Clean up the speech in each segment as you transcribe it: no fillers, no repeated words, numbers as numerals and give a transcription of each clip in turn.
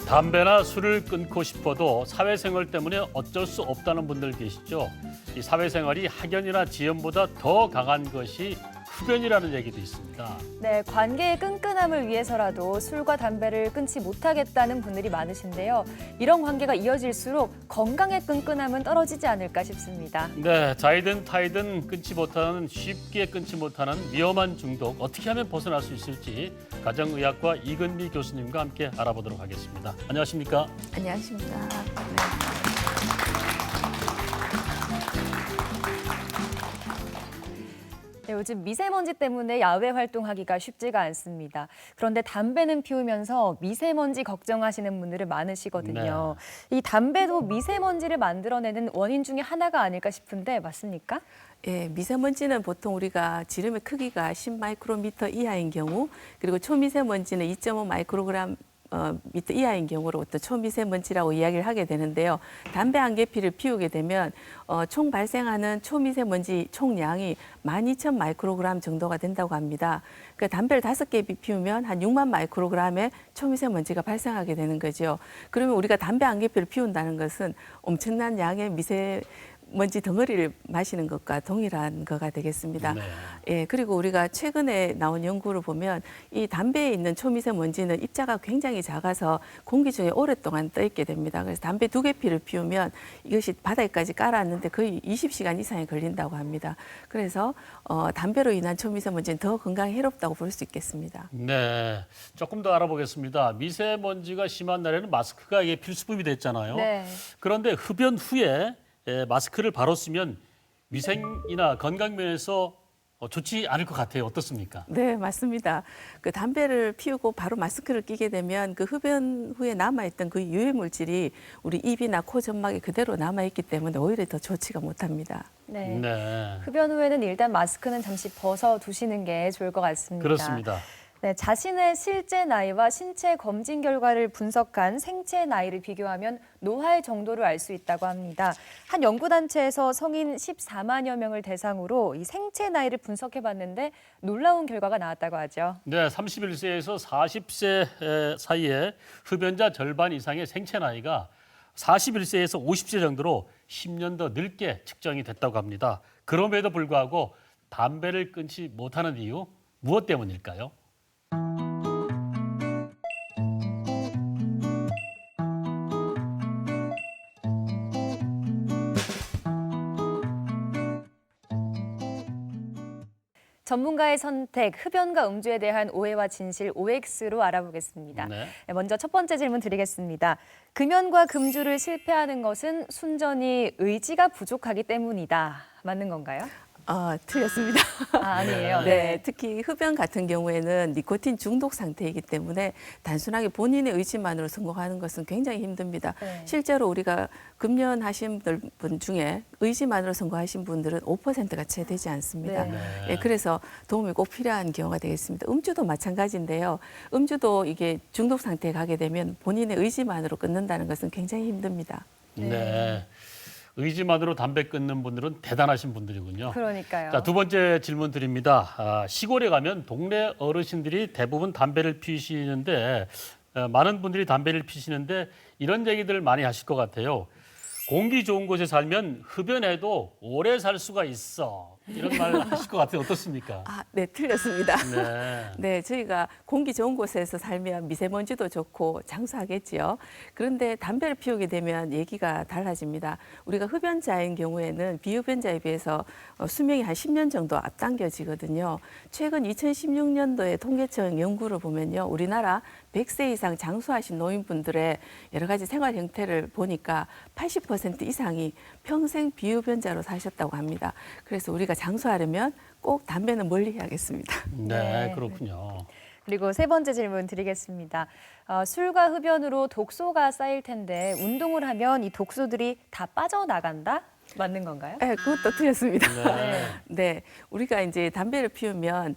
담배나 술을 끊고 싶어도 사회생활 때문에 어쩔 수 없다는 분들 계시죠. 이 사회생활이 학연이나 지연보다 더 강한 것이 흡연이라는 얘기도 있습니다. 네, 관계의 끈끈함을 위해서라도 술과 담배를 끊지 못하겠다는 분들이 많으신데요. 이런 관계가 이어질수록 건강의 끈끈함은 떨어지지 않을까 싶습니다. 네, 자이든 타이든 쉽게 끊지 못하는 위험한 중독 어떻게 하면 벗어날 수 있을지 가정의학과 이근미 교수님과 함께 알아보도록 하겠습니다. 안녕하십니까? 안녕하십니까. 네, 요즘 미세먼지 때문에 야외 활동하기가 쉽지가 않습니다. 그런데 담배는 피우면서 미세먼지 걱정하시는 분들이 많으시거든요. 이 담배도 미세먼지를 만들어내는 원인 중에 하나가 아닐까 싶은데 맞습니까? 예, 미세먼지는 보통 우리가 지름의 크기가 10마이크로미터 이하인 경우, 그리고 초미세먼지는 2.5 마이크로그램 미터 이하인 경우로 어떤 초미세먼지라고 이야기를 하게 되는데요. 담배 한 개피를 피우게 되면 총 발생하는 초미세먼지 총량이 12,000 마이크로그램 정도가 된다고 합니다. 그러니까 담배를 5개 피우면 한 6만 마이크로그램의 초미세먼지가 발생하게 되는 거죠. 그러면 우리가 담배 한 개피를 피운다는 것은 엄청난 양의 미세먼지 덩어리를 마시는 것과 동일한 거가 되겠습니다. 네. 예, 그리고 우리가 최근에 나온 연구를 보면 이 담배에 있는 초미세먼지는 입자가 굉장히 작아서 공기 중에 오랫동안 떠 있게 됩니다. 그래서 담배 2개 피를 피우면 이것이 바닥까지 깔아앉는데 거의 20시간 이상이 걸린다고 합니다. 그래서 담배로 인한 초미세먼지는 더 건강에 해롭다고 볼 수 있겠습니다. 네, 조금 더 알아보겠습니다. 미세먼지가 심한 날에는 마스크가 이게 필수품이 됐잖아요. 네. 그런데 흡연 후에 마스크를 바로 쓰면 위생이나 건강 면에서 좋지 않을 것 같아요. 어떻습니까? 네, 맞습니다. 그 담배를 피우고 바로 마스크를 끼게 되면 그 흡연 후에 남아있던 그 유해 물질이 우리 입이나 코 점막에 그대로 남아있기 때문에 오히려 더 좋지가 못합니다. 네. 네, 흡연 후에는 일단 마스크는 잠시 벗어 두시는 게 좋을 것 같습니다. 그렇습니다. 네, 자신의 실제 나이와 신체 검진 결과를 분석한 생체 나이를 비교하면 노화의 정도를 알 수 있다고 합니다. 한 연구단체에서 성인 14만여 명을 대상으로 이 생체 나이를 분석해봤는데 놀라운 결과가 나왔다고 하죠. 네, 31세에서 40세 사이에 흡연자 절반 이상의 생체 나이가 41세에서 50세 정도로 10년 더 늙게 측정이 됐다고 합니다. 그럼에도 불구하고 담배를 끊지 못하는 이유 무엇 때문일까요? 전문가의 선택, 흡연과 음주에 대한 오해와 진실 OX로 알아보겠습니다. 네. 먼저 첫 번째 질문 드리겠습니다. 금연과 금주를 실패하는 것은 순전히 의지가 부족하기 때문이다. 맞는 건가요? 틀렸습니다. 아니에요. 네, 특히 흡연 같은 경우에는 니코틴 중독 상태이기 때문에 단순하게 본인의 의지만으로 성공하는 것은 굉장히 힘듭니다. 네. 실제로 우리가 금연하신 분 중에 의지만으로 성공하신 분들은 5%가 채 되지 않습니다. 네. 예, 그래서 도움이 꼭 필요한 경우가 되겠습니다. 음주도 마찬가지인데요. 음주도 이게 중독 상태에 가게 되면 본인의 의지만으로 끊는다는 것은 굉장히 힘듭니다. 네. 의지만으로 담배 끊는 분들은 대단하신 분들이군요. 그러니까요. 자, 두 번째 질문 드립니다. 시골에 가면 동네 어르신들이 대부분 담배를 피우시는데 많은 분들이 담배를 피시는데 이런 얘기들 많이 하실 것 같아요. 공기 좋은 곳에 살면 흡연해도 오래 살 수가 있어. 이런 말 하실 것 같아요. 어떻습니까? 네, 틀렸습니다. 네. 네, 저희가 공기 좋은 곳에서 살면 미세먼지도 좋고 장수하겠지요. 그런데 담배를 피우게 되면 얘기가 달라집니다. 우리가 흡연자인 경우에는 비흡연자에 비해서 수명이 한 10년 정도 앞당겨지거든요. 최근 2016년도에 통계청 연구를 보면요. 우리나라 100세 이상 장수하신 노인분들의 여러 가지 생활 형태를 보니까 80% 이상이 평생 비흡연자로 사셨다고 합니다. 그래서 우리가 장수하려면 꼭 담배는 멀리 해야겠습니다. 네, 네. 그렇군요. 그리고 세 번째 질문 드리겠습니다. 술과 흡연으로 독소가 쌓일 텐데 운동을 하면 이 독소들이 다 빠져나간다? 맞는 건가요? 네, 그것도 틀렸습니다. 네. 네, 우리가 이제 담배를 피우면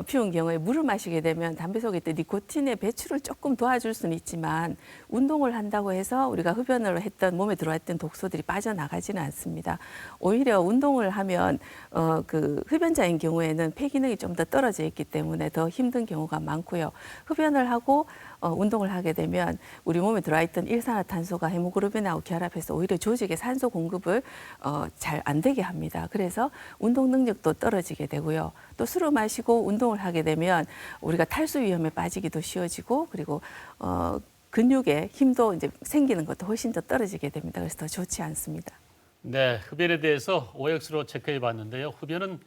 피운 경우에 물을 마시게 되면 담배 속에 있던 니코틴의 배출을 조금 도와줄 수는 있지만 운동을 한다고 해서 우리가 흡연을 했던 몸에 들어왔던 독소들이 빠져나가지는 않습니다. 오히려 운동을 하면 그 흡연자인 경우에는 폐 기능이 좀 더 떨어져 있기 때문에 더 힘든 경우가 많고요. 흡연을 하고 운동을 하게 되면 우리 몸에 들어와 있던 일산화탄소가 헤모글로빈하고 결합해서 오히려 조직의 산소 공급을 잘 안 되게 합니다. 그래서 운동 능력도 떨어지게 되고요. 또 술을 마시고 운동을 하게 되면 우리가 탈수 위험에 빠지기도 쉬워지고 그리고 근육에 힘도 이제 생기는 것도 훨씬 더 떨어지게 됩니다. 그래서 더 좋지 않습니다. 네, 흡연에 대해서 OX로 체크해 봤는데요. 흡연은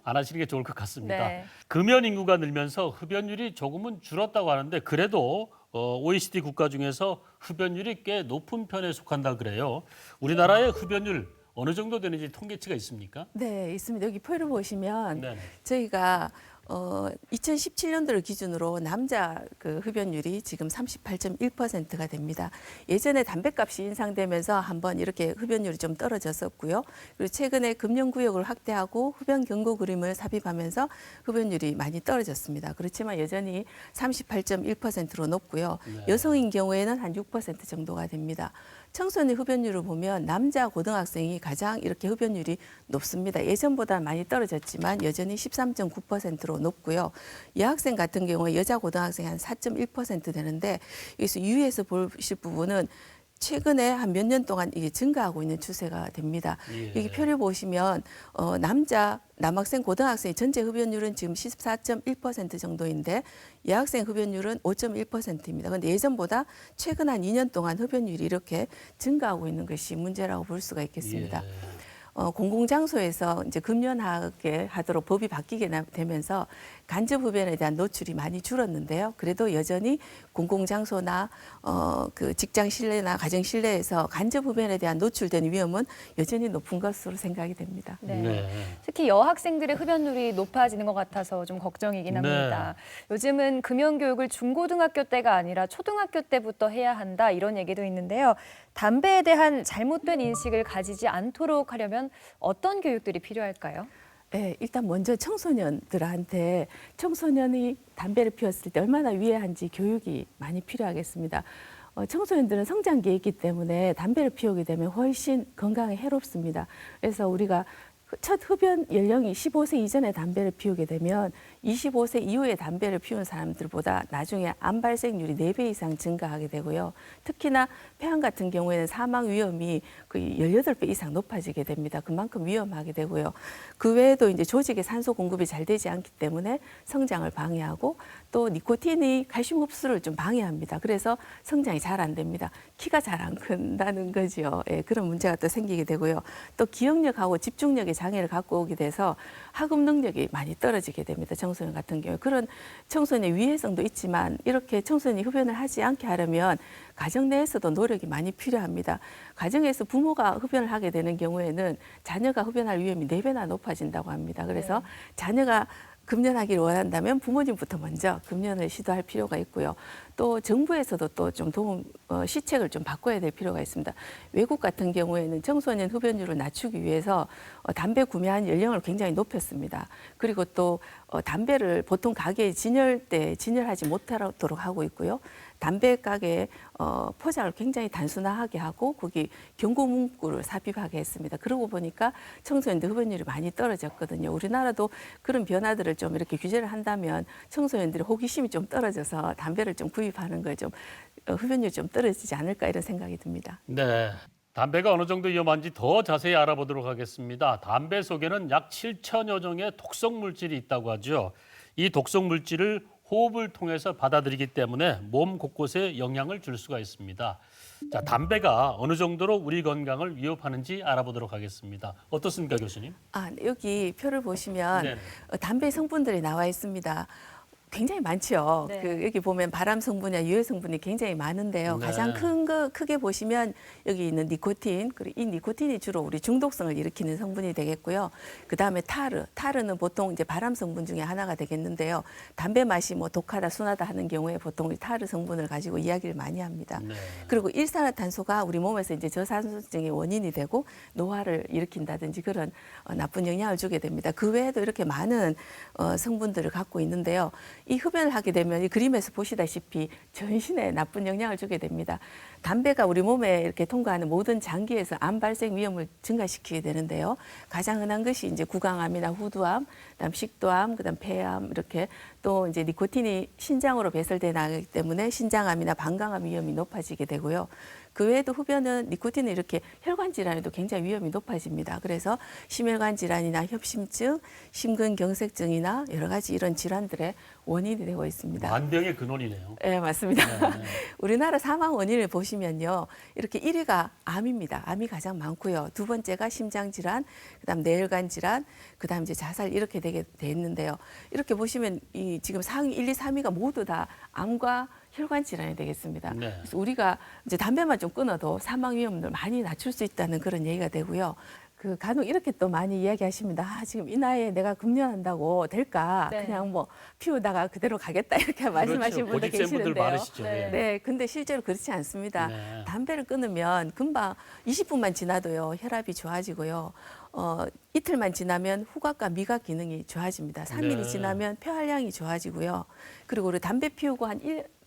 안 하시는 게 좋을 것 같습니다. 네. 금연 인구가 늘면서 흡연율이 조금은 줄었다고 하는데 그래도 OECD 국가 중에서 흡연율이 꽤 높은 편에 속한다 그래요. 우리나라의 흡연율 어느 정도 되는지 통계치가 있습니까? 네, 있습니다. 여기 표를 보시면 네네. 저희가 2017년도를 기준으로 남자 그 흡연율이 지금 38.1%가 됩니다. 예전에 담배값이 인상되면서 한번 이렇게 흡연율이 좀 떨어졌었고요. 그리고 최근에 금연구역을 확대하고 흡연 경고 그림을 삽입하면서 흡연율이 많이 떨어졌습니다. 그렇지만 여전히 38.1%로 높고요. 네. 여성인 경우에는 한 6% 정도가 됩니다. 청소년 흡연율을 보면 남자 고등학생이 가장 이렇게 흡연율이 높습니다. 예전보다 많이 떨어졌지만 여전히 13.9%로 높고요. 여학생 같은 경우에 여자 고등학생이 한 4.1% 되는데 여기서 유의해서 보실 부분은 최근에 한 몇 년 동안 이게 증가하고 있는 추세가 됩니다. 예. 여기 표를 보시면 남학생, 고등학생의 전체 흡연율은 지금 14.1% 정도인데 여학생 흡연율은 5.1%입니다. 그런데 예전보다 최근 한 2년 동안 흡연율이 이렇게 증가하고 있는 것이 문제라고 볼 수가 있겠습니다. 예. 공공장소에서 이제 금연하게 하도록 법이 바뀌게 되면서 간접 흡연에 대한 노출이 많이 줄었는데요. 그래도 여전히 공공장소나 그 직장 실내나 가정 실내에서 간접 흡연에 대한 노출된 위험은 여전히 높은 것으로 생각이 됩니다. 네. 네. 특히 여학생들의 흡연율이 높아지는 것 같아서 좀 걱정이긴 합니다. 요즘은 금연 교육을 중고등학교 때가 아니라 초등학교 때부터 해야 한다 이런 얘기도 있는데요. 담배에 대한 잘못된 인식을 가지지 않도록 하려면 어떤 교육들이 필요할까요? 네, 일단 먼저 청소년들한테 청소년이 담배를 피웠을 때 얼마나 위해한지 교육이 많이 필요하겠습니다. 청소년들은 성장기에 있기 때문에 담배를 피우게 되면 훨씬 건강에 해롭습니다. 그래서 우리가 첫 흡연 연령이 15세 이전에 담배를 피우게 되면 25세 이후에 담배를 피운 사람들보다 나중에 암 발생률이 4배 이상 증가하게 되고요. 특히나 폐암 같은 경우에는 사망 위험이 거의 18배 이상 높아지게 됩니다. 그만큼 위험하게 되고요. 그 외에도 이제 조직의 산소 공급이 잘 되지 않기 때문에 성장을 방해하고 또 니코틴이 칼슘 흡수를 좀 방해합니다. 그래서 성장이 잘 안 됩니다. 키가 잘 안 큰다는 거죠. 예, 그런 문제가 또 생기게 되고요. 또 기억력하고 집중력의 장애를 갖고 오게 돼서 학업 능력이 많이 떨어지게 됩니다. 청소년 같은 경우에. 그런 청소년의 위해성도 있지만 이렇게 청소년이 흡연을 하지 않게 하려면 가정 내에서도 노력이 많이 필요합니다. 가정에서 부모가 흡연을 하게 되는 경우에는 자녀가 흡연할 위험이 4배나 높아진다고 합니다. 그래서 자녀가 금연하기를 원한다면 부모님부터 먼저 금연을 시도할 필요가 있고요. 또 정부에서도 또 좀 시책을 좀 바꿔야 될 필요가 있습니다. 외국 같은 경우에는 청소년 흡연율을 낮추기 위해서 담배 구매한 연령을 굉장히 높였습니다. 그리고 또 담배를 보통 가게에 진열 때 진열하지 못하도록 하고 있고요. 담배 가게에 포장을 굉장히 단순화하게 하고 거기 경고 문구를 삽입하게 했습니다. 그러고 보니까 청소년들 흡연율이 많이 떨어졌거든요. 우리나라도 그런 변화들을 좀 이렇게 규제를 한다면 청소년들의 호기심이 좀 떨어져서 담배를 좀 구입하는 걸 좀 흡연율이 좀 떨어지지 않을까 이런 생각이 듭니다. 네. 담배가 어느 정도 위험한지 더 자세히 알아보도록 하겠습니다. 담배 속에는 약 7천여 종의 독성 물질이 있다고 하죠. 이 독성 물질을 호흡을 통해서 받아들이기 때문에 몸 곳곳에 영향을 줄 수가 있습니다. 자, 담배가 어느 정도로 우리 건강을 위협하는지 알아보도록 하겠습니다. 어떻습니까, 교수님? 여기 표를 보시면 네네. 담배 성분들이 나와 있습니다. 굉장히 많죠. 네. 여기 보면 발암 성분이나 유해 성분이 굉장히 많은데요. 네. 가장 크게 보시면 여기 있는 니코틴, 그리고 이 니코틴이 주로 우리 중독성을 일으키는 성분이 되겠고요. 그 다음에 타르는 보통 이제 발암 성분 중에 하나가 되겠는데요. 담배 맛이 뭐 독하다, 순하다 하는 경우에 보통 이 타르 성분을 가지고 이야기를 많이 합니다. 네. 그리고 일산화탄소가 우리 몸에서 이제 저산소증의 원인이 되고 노화를 일으킨다든지 그런 나쁜 영향을 주게 됩니다. 그 외에도 이렇게 많은 성분들을 갖고 있는데요. 이 흡연을 하게 되면 이 그림에서 보시다시피 전신에 나쁜 영향을 주게 됩니다. 담배가 우리 몸에 이렇게 통과하는 모든 장기에서 암 발생 위험을 증가시키게 되는데요. 가장 흔한 것이 이제 구강암이나 후두암, 그다음 식도암, 그다음 폐암 이렇게 또 이제 니코틴이 신장으로 배설돼 나가기 때문에 신장암이나 방광암 위험이 높아지게 되고요. 그 외에도 흡연은 니코틴은 이렇게 혈관 질환에도 굉장히 위험이 높아집니다. 그래서 심혈관 질환이나 협심증, 심근경색증이나 여러 가지 이런 질환들의 원인이 되고 있습니다. 만병의 근원이네요. 네, 맞습니다. 네. 우리나라 사망 원인을 보시면요. 이렇게 1위가 암입니다. 암이 가장 많고요. 두 번째가 심장질환, 그다음 뇌혈관 질환, 그다음 이제 자살 이렇게 되게 돼 있는데요. 이렇게 보시면 이 지금 상위 1, 2, 3위가 모두 다 암과 혈관 질환이 되겠습니다. 네. 그래서 우리가 이제 담배만 좀 끊어도 사망 위험을 많이 낮출 수 있다는 그런 얘기가 되고요. 그 간혹 이렇게 또 많이 이야기하십니다. 지금 이 나이에 내가 금연한다고 될까? 네. 그냥 뭐 피우다가 그대로 가겠다 이렇게 말씀하시는 분도 고집센 분들 계시는데요. 많으시죠. 네. 예. 네, 근데 실제로 그렇지 않습니다. 네. 담배를 끊으면 금방 20분만 지나도요, 혈압이 좋아지고요. 이틀만 지나면 후각과 미각 기능이 좋아집니다. 3일이 네. 지나면 폐활량이 좋아지고요. 그리고 우리 담배 피우고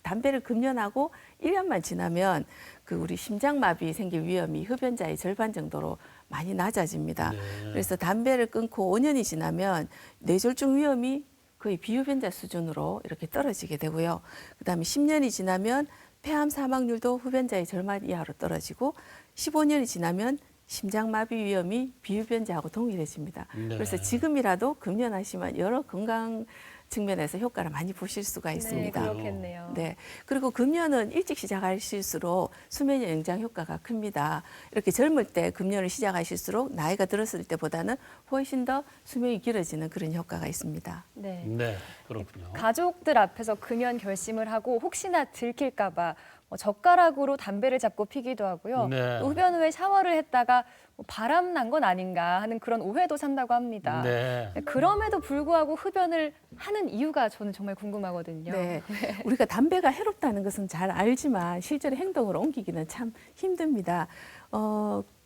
담배를 금연하고 1년만 지나면 그 우리 심장마비 생길 위험이 흡연자의 절반 정도로 많이 낮아집니다. 네. 그래서 담배를 끊고 5년이 지나면 뇌졸중 위험이 거의 비흡연자 수준으로 이렇게 떨어지게 되고요. 그다음에 10년이 지나면 폐암 사망률도 흡연자의 절반 이하로 떨어지고 15년이 지나면 심장마비 위험이 비흡연자하고 동일해집니다. 네. 그래서 지금이라도 금연하시면 여러 건강 측면에서 효과를 많이 보실 수가 네, 있습니다. 그렇겠네요. 네. 그리고 금연은 일찍 시작하실수록 수면에 영장 효과가 큽니다. 이렇게 젊을 때 금연을 시작하실수록 나이가 들었을 때보다는 훨씬 더 수명이 길어지는 그런 효과가 있습니다. 네. 네, 그렇군요. 가족들 앞에서 금연 결심을 하고 혹시나 들킬까 봐 젓가락으로 담배를 잡고 피기도 하고요. 네. 또 흡연 후에 샤워를 했다가 바람 난 건 아닌가 하는 그런 오해도 산다고 합니다. 네. 그럼에도 불구하고 흡연을 하는 이유가 저는 정말 궁금하거든요. 네. 우리가 담배가 해롭다는 것은 잘 알지만 실제로 행동으로 옮기기는 참 힘듭니다.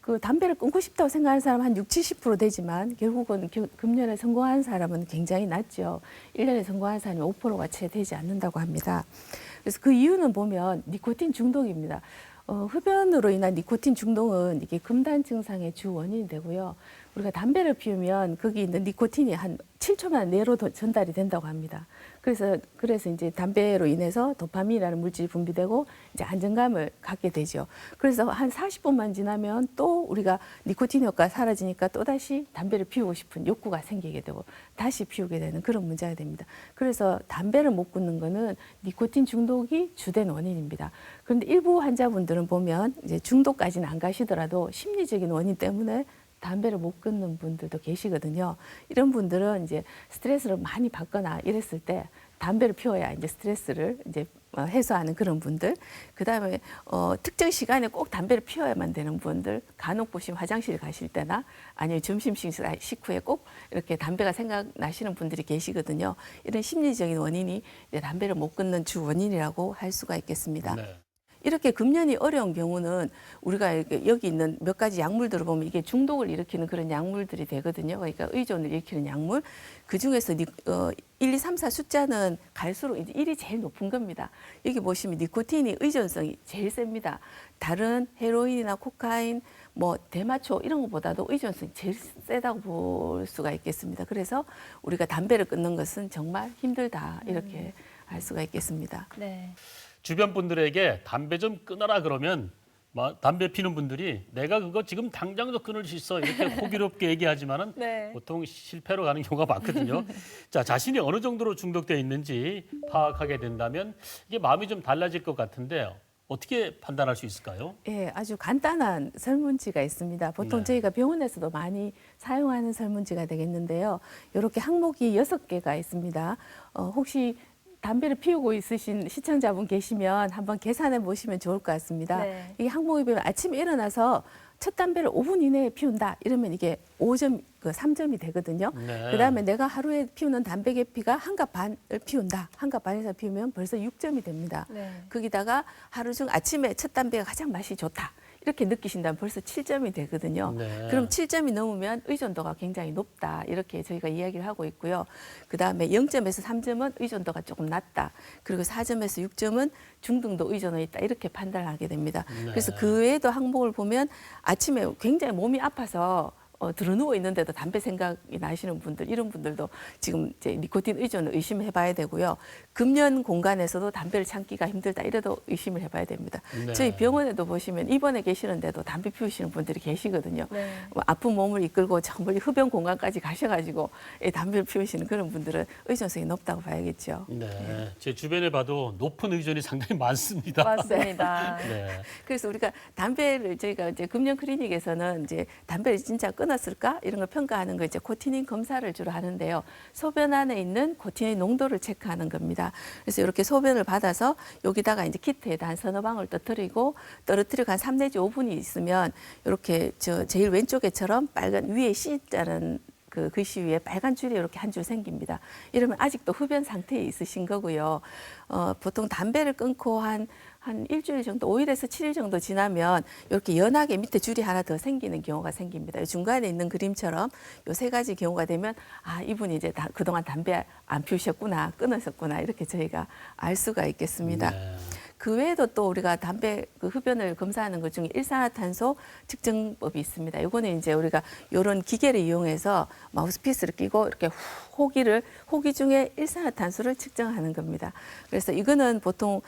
그 담배를 끊고 싶다고 생각하는 사람 한 60, 70% 되지만 결국은 금연에 성공한 사람은 굉장히 낮죠. 1년에 성공한 사람이 5%가 채 되지 않는다고 합니다. 그래서 그 이유는 보면 니코틴 중독입니다. 흡연으로 인한 니코틴 중독은 이게 금단 증상의 주 원인이 되고요. 우리가 담배를 피우면 거기 있는 니코틴이 한 7초만 내로 전달이 된다고 합니다. 그래서 이제 담배로 인해서 도파민이라는 물질이 분비되고 이제 안정감을 갖게 되죠. 그래서 한 40분만 지나면 또 우리가 니코틴 효과가 사라지니까 또다시 담배를 피우고 싶은 욕구가 생기게 되고 다시 피우게 되는 그런 문제가 됩니다. 그래서 담배를 못 끊는 거는 니코틴 중독이 주된 원인입니다. 그런데 일부 환자분들은 보면 이제 중독까지는 안 가시더라도 심리적인 원인 때문에 담배를 못 끊는 분들도 계시거든요. 이런 분들은 이제 스트레스를 많이 받거나 이랬을 때 담배를 피워야 이제 스트레스를 이제 해소하는 그런 분들. 그다음에 특정 시간에 꼭 담배를 피워야만 되는 분들. 간혹 보시면 화장실 가실 때나 아니면 점심 식후에 꼭 이렇게 담배가 생각나시는 분들이 계시거든요. 이런 심리적인 원인이 이제 담배를 못 끊는 주 원인이라고 할 수가 있겠습니다. 네. 이렇게 금연이 어려운 경우는 우리가 여기 있는 몇 가지 약물들을 보면 이게 중독을 일으키는 그런 약물들이 되거든요. 그러니까 의존을 일으키는 약물. 그중에서 1, 2, 3, 4 숫자는 갈수록 이제 1이 제일 높은 겁니다. 여기 보시면 니코틴이 의존성이 제일 셉니다. 다른 헤로인이나 코카인, 뭐 대마초 이런 것보다도 의존성이 제일 세다고 볼 수가 있겠습니다. 그래서 우리가 담배를 끊는 것은 정말 힘들다 이렇게 알 수가 있겠습니다. 네. 주변 분들에게 담배 좀 끊어라 그러면 담배 피는 분들이 내가 그거 지금 당장도 끊을 수 있어 이렇게 호기롭게 얘기하지만은 네. 보통 실패로 가는 경우가 많거든요. 자, 자신이 어느 정도로 중독되어 있는지 파악하게 된다면 이게 마음이 좀 달라질 것 같은데요. 어떻게 판단할 수 있을까요? 예, 아주 간단한 설문지가 있습니다. 보통 네. 저희가 병원에서도 많이 사용하는 설문지가 되겠는데요. 이렇게 항목이 6개가 있습니다. 혹시 담배를 피우고 있으신 시청자분 계시면 한번 계산해 보시면 좋을 것 같습니다. 네. 이게 항목에 보면 아침에 일어나서 첫 담배를 5분 이내에 피운다 이러면 이게 5점, 3점이 되거든요. 네. 그다음에 내가 하루에 피우는 담배 계피가 한 갑 반을 피운다. 한 갑 반 이상 피우면 벌써 6점이 됩니다. 네. 거기다가 하루 중 아침에 첫 담배가 가장 맛이 좋다. 이렇게 느끼신다면 벌써 7점이 되거든요. 네. 그럼 7점이 넘으면 의존도가 굉장히 높다. 이렇게 저희가 이야기를 하고 있고요. 그다음에 0점에서 3점은 의존도가 조금 낮다. 그리고 4점에서 6점은 중등도 의존에 있다. 이렇게 판단을 하게 됩니다. 네. 그래서 그 외에도 항목을 보면 아침에 굉장히 몸이 아파서 드러누워 있는데도 담배 생각이 나시는 분들, 이런 분들도 지금 이제 니코틴 의존을 의심해 봐야 되고요. 금연 공간에서도 담배를 참기가 힘들다 이래도 의심을 해봐야 됩니다. 네. 저희 병원에도 보시면 입원해 계시는데도 담배 피우시는 분들이 계시거든요. 네. 뭐 아픈 몸을 이끌고 저 멀리 흡연 공간까지 가셔가지고 담배를 피우시는 그런 분들은 의존성이 높다고 봐야겠죠. 네. 제 주변에 봐도 높은 의존이 상당히 많습니다. 맞습니다. 네. 그래서 우리가 담배를 저희가 이제 금연 클리닉에서는 이제 담배를 진짜 끊었을까 이런 걸 평가하는 거 이제 코티닌 검사를 주로 하는데요. 소변 안에 있는 코티닌 농도를 체크하는 겁니다. 그래서 이렇게 소변을 받아서 여기다가 이제 키트에다 한 서너 방울 떨어뜨리고 한 3 내지 5분이 있으면 이렇게 저 제일 왼쪽에처럼 빨간 위에 C자는 그 글씨 위에 빨간 줄이 이렇게 한 줄 생깁니다. 이러면 아직도 흡연 상태에 있으신 거고요. 보통 담배를 끊고 한 일주일 정도, 5일에서 7일 정도 지나면 이렇게 연하게 밑에 줄이 하나 더 생기는 경우가 생깁니다. 중간에 있는 그림처럼 이 3가지 경우가 되면 아, 이분이 이제 그동안 담배 안 피우셨구나, 끊으셨구나 이렇게 저희가 알 수가 있겠습니다. 네. 그 외에도 또 우리가 담배 그 흡연을 검사하는 것 중에 일산화탄소 측정법이 있습니다. 이거는 이제 우리가 이런 기계를 이용해서 마우스피스를 끼고 이렇게 호기 중에 일산화탄소를 측정하는 겁니다. 그래서 이거는 보통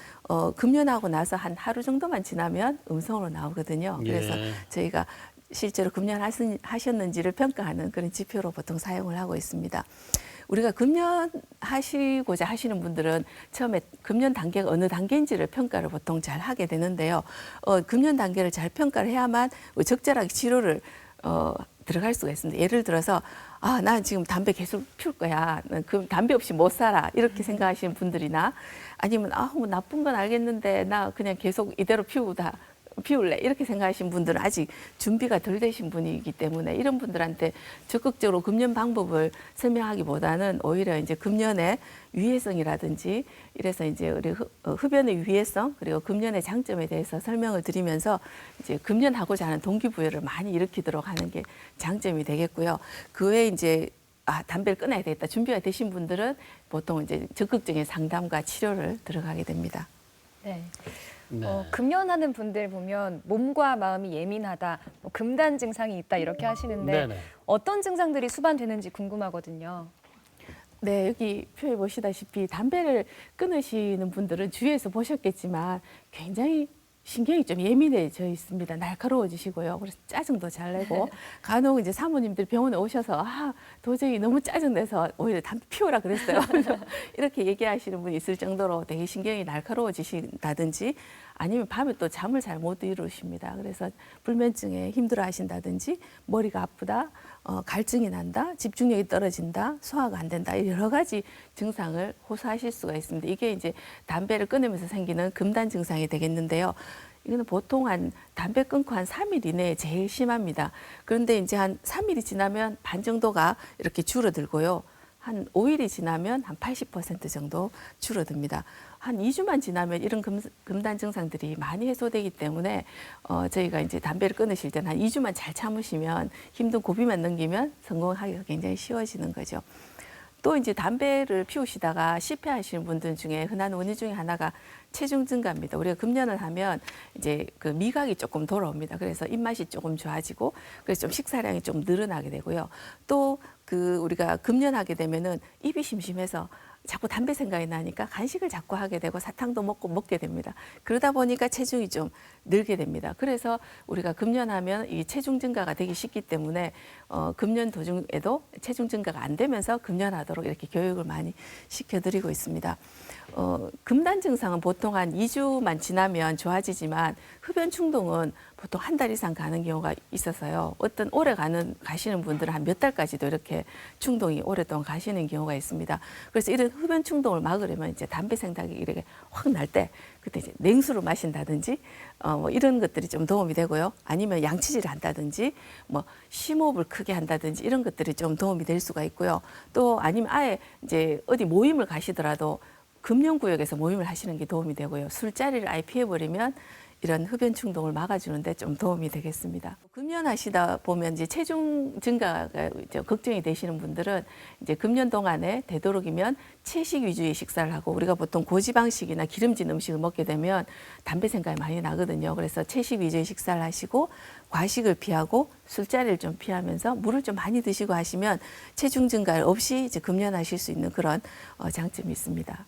금연하고 나서 한 하루 정도만 지나면 음성으로 나오거든요. 그래서 예. 저희가 실제로 금연하셨는지를 평가하는 그런 지표로 보통 사용을 하고 있습니다. 우리가 금연하시고자 하시는 분들은 처음에 금연 단계가 어느 단계인지를 평가를 보통 잘 하게 되는데요. 금연 단계를 잘 평가를 해야만 적절하게 치료를 들어갈 수가 있습니다. 예를 들어서 아, 나 지금 담배 계속 피울 거야. 그 담배 없이 못 살아. 이렇게 생각하시는 분들이나 아니면 뭐 나쁜 건 알겠는데 나 그냥 계속 이대로 피울래 이렇게 생각하시는 분들은 아직 준비가 덜 되신 분이기 때문에 이런 분들한테 적극적으로 금연 방법을 설명하기보다는 오히려 이제 금연의 유해성이라든지 이래서 이제 우리 흡연의 유해성 그리고 금연의 장점에 대해서 설명을 드리면서 이제 금연하고자 하는 동기부여를 많이 일으키도록 하는 게 장점이 되겠고요. 그 외에 이제 담배를 끊어야 되겠다 준비가 되신 분들은 보통 이제 적극적인 상담과 치료를 들어가게 됩니다. 네. 네. 금연하는 분들 보면 몸과 마음이 예민하다, 뭐 금단 증상이 있다 이렇게 하시는데 네네. 어떤 증상들이 수반되는지 궁금하거든요. 네, 여기 표에 보시다시피 담배를 끊으시는 분들은 주위에서 보셨겠지만 굉장히 신경이 좀 예민해져 있습니다. 날카로워지시고요. 그래서 짜증도 잘 내고 간혹 이제 사모님들 병원에 오셔서 도저히 너무 짜증내서 오히려 담배 피우라 그랬어요. 이렇게 얘기하시는 분이 있을 정도로 되게 신경이 날카로워지신다든지 아니면 밤에 또 잠을 잘 못 이루십니다. 그래서 불면증에 힘들어 하신다든지 머리가 아프다, 갈증이 난다, 집중력이 떨어진다, 소화가 안 된다 여러 가지 증상을 호소하실 수가 있습니다. 이게 이제 담배를 끊으면서 생기는 금단 증상이 되겠는데요. 이거는 보통 담배 끊고 한 3일 이내에 제일 심합니다. 그런데 이제 한 3일이 지나면 반 정도가 이렇게 줄어들고요. 한 5일이 지나면 한 80% 정도 줄어듭니다. 한 2주만 지나면 이런 금단 증상들이 많이 해소되기 때문에 저희가 이제 담배를 끊으실 때는 한 2주만 잘 참으시면 힘든 고비만 넘기면 성공하기가 굉장히 쉬워지는 거죠. 또 이제 담배를 피우시다가 실패하시는 분들 중에 흔한 원인 중에 하나가 체중 증가입니다. 우리가 금연을 하면 이제 그 미각이 조금 돌아옵니다. 그래서 입맛이 조금 좋아지고 그래서 좀 식사량이 좀 늘어나게 되고요. 또 그 우리가 금연하게 되면은 입이 심심해서 자꾸 담배 생각이 나니까 간식을 자꾸 하게 되고 사탕도 먹게 됩니다. 그러다 보니까 체중이 좀 늘게 됩니다. 그래서 우리가 금연하면 이 체중 증가가 되기 쉽기 때문에 금연 도중에도 체중 증가가 안 되면서 금연하도록 이렇게 교육을 많이 시켜드리고 있습니다. 금단 증상은 보통 한 2주만 지나면 좋아지지만 흡연 충동은 보통 한 달 이상 가는 경우가 있어서요. 어떤 오래 가시는 분들은 한 몇 달까지도 이렇게 충동이 오랫동안 가시는 경우가 있습니다. 그래서 이런 흡연 충동을 막으려면 이제 담배 생각이 이렇게 확 날 때 그때 이제 냉수를 마신다든지 뭐 이런 것들이 좀 도움이 되고요. 아니면 양치질을 한다든지 뭐 심호흡을 크게 한다든지 이런 것들이 좀 도움이 될 수가 있고요. 또 아니면 아예 이제 어디 모임을 가시더라도 금연구역에서 모임을 하시는 게 도움이 되고요. 술자리를 아예 피해버리면 이런 흡연 충동을 막아주는데 좀 도움이 되겠습니다. 금연하시다 보면 이제 체중 증가가 이제 걱정이 되시는 분들은 이제 금연 동안에 되도록이면 채식 위주의 식사를 하고 우리가 보통 고지방식이나 기름진 음식을 먹게 되면 담배 생각이 많이 나거든요. 그래서 채식 위주의 식사를 하시고 과식을 피하고 술자리를 좀 피하면서 물을 좀 많이 드시고 하시면 체중 증가 없이 이제 금연하실 수 있는 그런 장점이 있습니다.